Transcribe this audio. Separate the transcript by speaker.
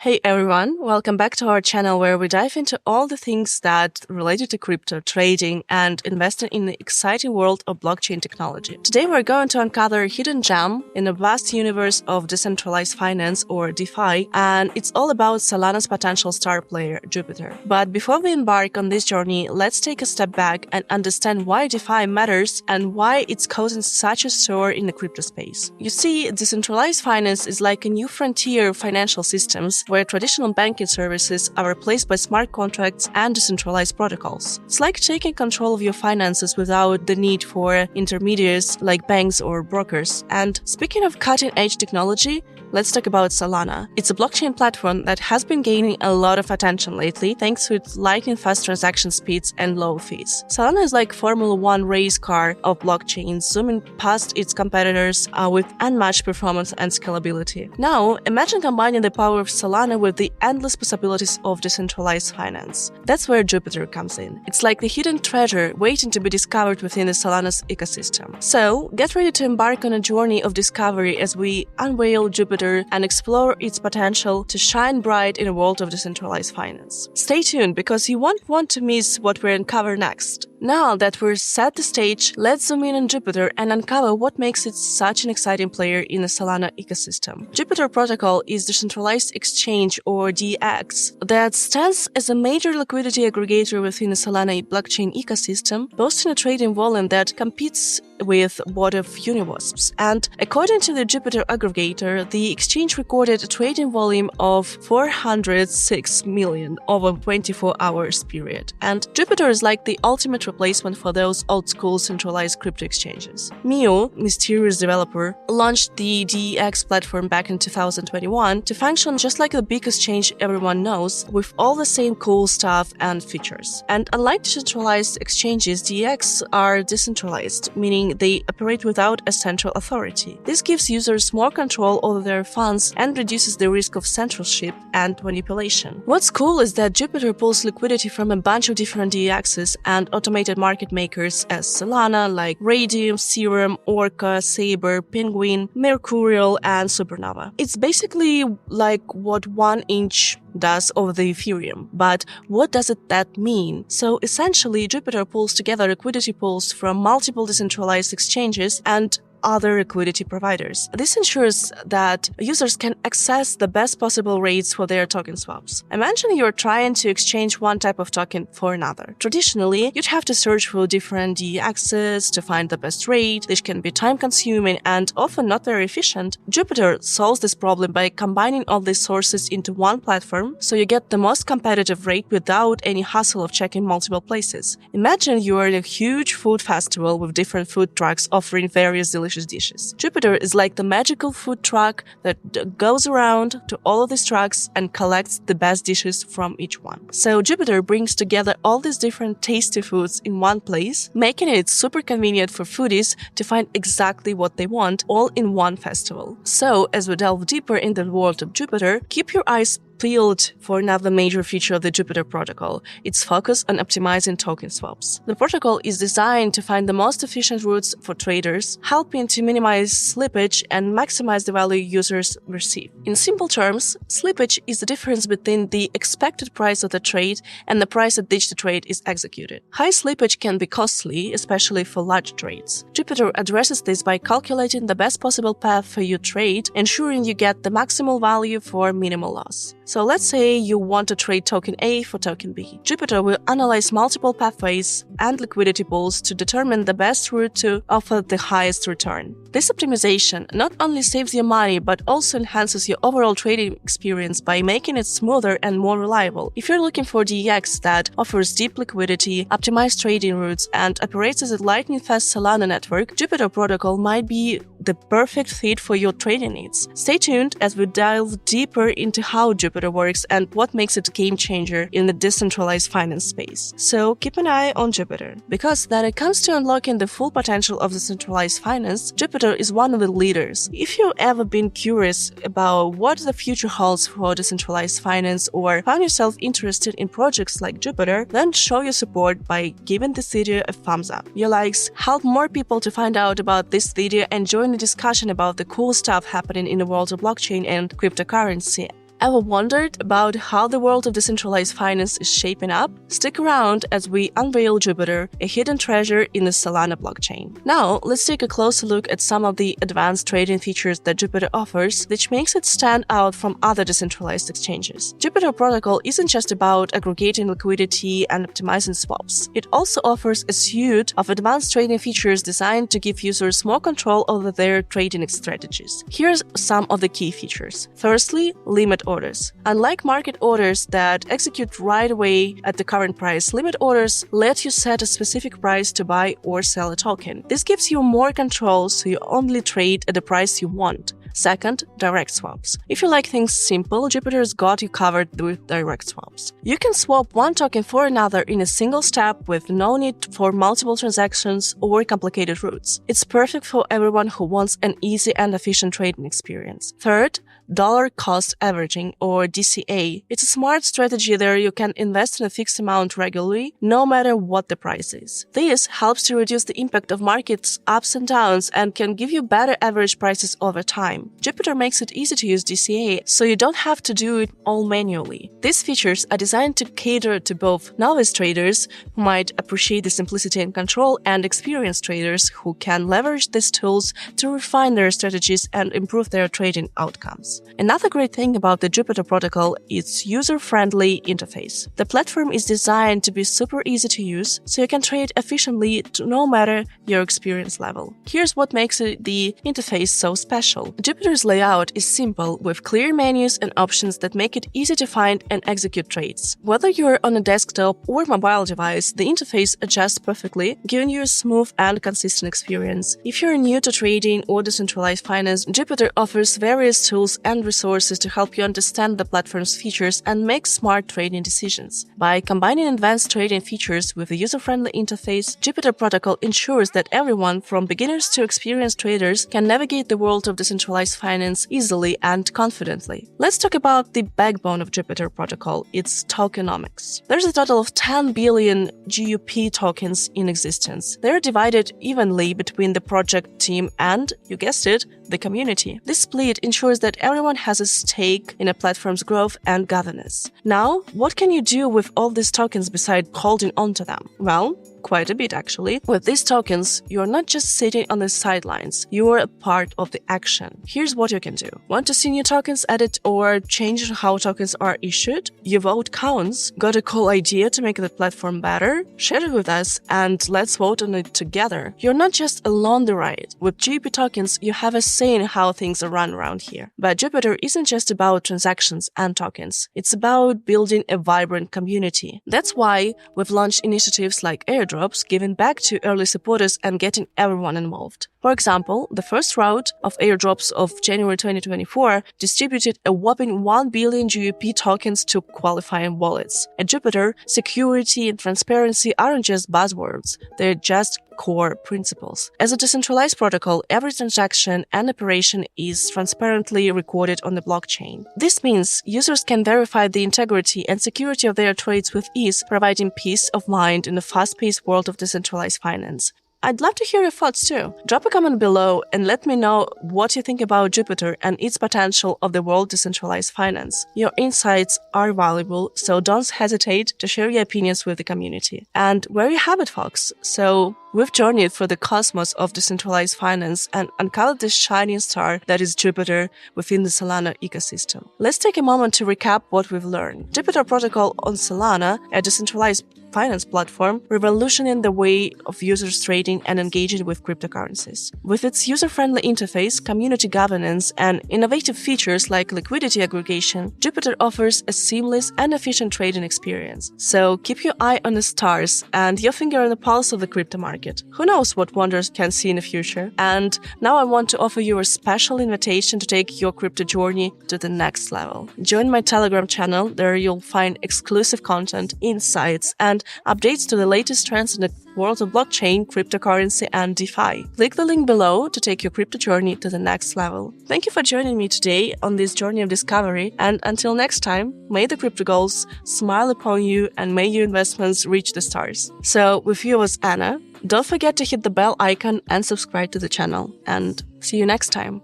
Speaker 1: Hey everyone, welcome back to our channel where we dive into all the things that related to crypto trading and investing in the exciting world of blockchain technology. Today we're going to uncover a hidden gem in a vast universe of decentralized finance or DeFi, and it's all about Solana's potential star player, Jupiter. But before we embark on this journey, let's take a step back and understand why DeFi matters and why it's causing such a stir in the crypto space. You see, decentralized finance is like a new frontier of financial systems where traditional banking services are replaced by smart contracts and decentralized protocols. It's like taking control of your finances without the need for intermediaries like banks or brokers. And speaking of cutting-edge technology, let's talk about Solana. It's a blockchain platform that has been gaining a lot of attention lately thanks to its lightning-fast transaction speeds and low fees. Solana is like Formula One race car of blockchains, zooming past its competitors with unmatched performance and scalability. Now, imagine combining the power of Solana with the endless possibilities of decentralized finance. That's where Jupiter comes in. It's like the hidden treasure waiting to be discovered within the Solana's ecosystem. So, get ready to embark on a journey of discovery as we unveil Jupiter and explore its potential to shine bright in a world of decentralized finance. Stay tuned because you won't want to miss what we uncover next. Now that we're set the stage, let's zoom in on Jupiter and uncover what makes it such an exciting player in the Solana ecosystem. Jupiter Protocol is decentralized exchange or DEX that stands as a major liquidity aggregator within the Solana blockchain ecosystem, boasting a trading volume that competes with that of Uniwasps. And according to the Jupiter aggregator, the exchange recorded a trading volume of 406 million over 24 hours period. And Jupiter is like the ultimate replacement for those old-school centralized crypto exchanges. Mio, mysterious developer, launched the DEX platform back in 2021 to function just like the big exchange everyone knows, with all the same cool stuff and features. And unlike decentralized exchanges, DEX are decentralized, meaning they operate without a central authority. This gives users more control over their funds and reduces the risk of censorship and manipulation. What's cool is that Jupiter pulls liquidity from a bunch of different DEXs and automated market makers as Solana, like Radium, Serum, Orca, Saber, Penguin, Mercurial, and Supernova. It's basically like what 1inch does over the Ethereum. But what does that mean? So essentially, Jupiter pulls together liquidity pools from multiple decentralized exchanges and other liquidity providers. This ensures that users can access the best possible rates for their token swaps. Imagine you're trying to exchange one type of token for another. Traditionally, you'd have to search for different DEXs to find the best rate, which can be time-consuming and often not very efficient. Jupiter solves this problem by combining all these sources into one platform, so you get the most competitive rate without any hassle of checking multiple places. Imagine you are in a huge food festival with different food trucks offering various delicious dishes. Jupiter is like the magical food truck that goes around to all of these trucks and collects the best dishes from each one. So Jupiter brings together all these different tasty foods in one place, making it super convenient for foodies to find exactly what they want all in one festival. So as we delve deeper into the world of Jupiter, keep your eyes peeled for another major feature of the Jupiter protocol, its focus on optimizing token swaps. The protocol is designed to find the most efficient routes for traders, helping to minimize slippage and maximize the value users receive. In simple terms, slippage is the difference between the expected price of the trade and the price at which the trade is executed. High slippage can be costly, especially for large trades. Jupiter addresses this by calculating the best possible path for your trade, ensuring you get the maximal value for minimal loss. So let's say you want to trade token A for token B. Jupiter will analyze multiple pathways and liquidity pools to determine the best route to offer the highest return. This optimization not only saves you money but also enhances your overall trading experience by making it smoother and more reliable. If you're looking for DEX that offers deep liquidity, optimized trading routes, and operates as a lightning-fast Solana network, Jupiter Protocol might be the perfect fit for your trading needs. Stay tuned as we delve deeper into how Jupiter works and what makes it a game changer in the decentralized finance space. So keep an eye on Jupiter. Because when it comes to unlocking the full potential of decentralized finance, Jupiter is one of the leaders. If you've ever been curious about what the future holds for decentralized finance or found yourself interested in projects like Jupiter, then show your support by giving this video a thumbs up. Your likes help more people to find out about this video and join the discussion about the cool stuff happening in the world of blockchain and cryptocurrency. Ever wondered about how the world of decentralized finance is shaping up? Stick around as we unveil Jupiter, a hidden treasure in the Solana blockchain. Now, let's take a closer look at some of the advanced trading features that Jupiter offers, which makes it stand out from other decentralized exchanges. Jupiter protocol isn't just about aggregating liquidity and optimizing swaps. It also offers a suite of advanced trading features designed to give users more control over their trading strategies. Here's some of the key features. Firstly, limit orders. Unlike market orders that execute right away at the current price, limit orders let you set a specific price to buy or sell a token. This gives you more control, so you only trade at the price you want. Second, direct swaps. If you like things simple, Jupiter's got you covered with direct swaps. You can swap one token for another in a single step with no need for multiple transactions or complicated routes. It's perfect for everyone who wants an easy and efficient trading experience. Third, dollar cost averaging, or DCA. It's a smart strategy there you can invest in a fixed amount regularly, no matter what the price is. This helps to reduce the impact of markets' ups and downs and can give you better average prices over time. Jupiter makes it easy to use DCA, so you don't have to do it all manually. These features are designed to cater to both novice traders, who might appreciate the simplicity and control, and experienced traders who can leverage these tools to refine their strategies and improve their trading outcomes. Another great thing about the Jupiter protocol is its user-friendly interface. The platform is designed to be super easy to use, so you can trade efficiently no matter your experience level. Here's what makes the interface so special. Jupiter's layout is simple, with clear menus and options that make it easy to find and execute trades. Whether you're on a desktop or mobile device, the interface adjusts perfectly, giving you a smooth and consistent experience. If you're new to trading or decentralized finance, Jupiter offers various tools and resources to help you understand the platform's features and make smart trading decisions. By combining advanced trading features with a user-friendly interface, Jupiter protocol ensures that everyone, from beginners to experienced traders, can navigate the world of decentralized finance easily and confidently. Let's talk about the backbone of Jupiter protocol, its tokenomics. There's a total of 10 billion GUP tokens in existence. They're divided evenly between the project team and, you guessed it, the community. This split ensures that everyone has a stake in a platform's growth and governance. Now, what can you do with all these tokens besides holding onto them? Well, quite a bit actually. With these tokens, you're not just sitting on the sidelines, you are a part of the action. Here's what you can do. Want to see new tokens added or change how tokens are issued? Your vote counts. Got a cool idea to make the platform better? Share it with us and let's vote on it together. You're not just along the ride. With GP tokens, you have a say in how things are run around here. But Jupiter isn't just about transactions and tokens. It's about building a vibrant community. That's why we've launched initiatives like airdrops, giving back to early supporters and getting everyone involved. For example, the first round of airdrops of January 2024 distributed a whopping 1 billion GUP tokens to qualifying wallets. At Jupiter, security and transparency aren't just buzzwords, they're just core principles. As a decentralized protocol, every transaction and operation is transparently recorded on the blockchain. This means users can verify the integrity and security of their trades with ease, providing peace of mind in a fast-paced world of decentralized finance. I'd love to hear your thoughts too. Drop a comment below and let me know what you think about Jupiter and its potential of the world decentralized finance. Your insights are valuable, so don't hesitate to share your opinions with the community. And there you have it, folks. So we've journeyed through the cosmos of decentralized finance and uncovered the shining star that is Jupiter within the Solana ecosystem. Let's take a moment to recap what we've learned. Jupiter protocol on Solana, a decentralized finance platform, revolutionizing the way of users trading and engaging with cryptocurrencies. With its user-friendly interface, community governance, and innovative features like liquidity aggregation, Jupiter offers a seamless and efficient trading experience. So keep your eye on the stars and your finger on the pulse of the crypto market. Who knows what wonders can see in the future? And now I want to offer you a special invitation to take your crypto journey to the next level. Join my Telegram channel. There you'll find exclusive content, insights, and updates to the latest trends in the world of blockchain, cryptocurrency, and DeFi. Click the link below to take your crypto journey to the next level. Thank you for joining me today on this journey of discovery, and until next time, may the crypto goals smile upon you and may your investments reach the stars. So, with you was Anna. Don't forget to hit the bell icon and subscribe to the channel, and see you next time.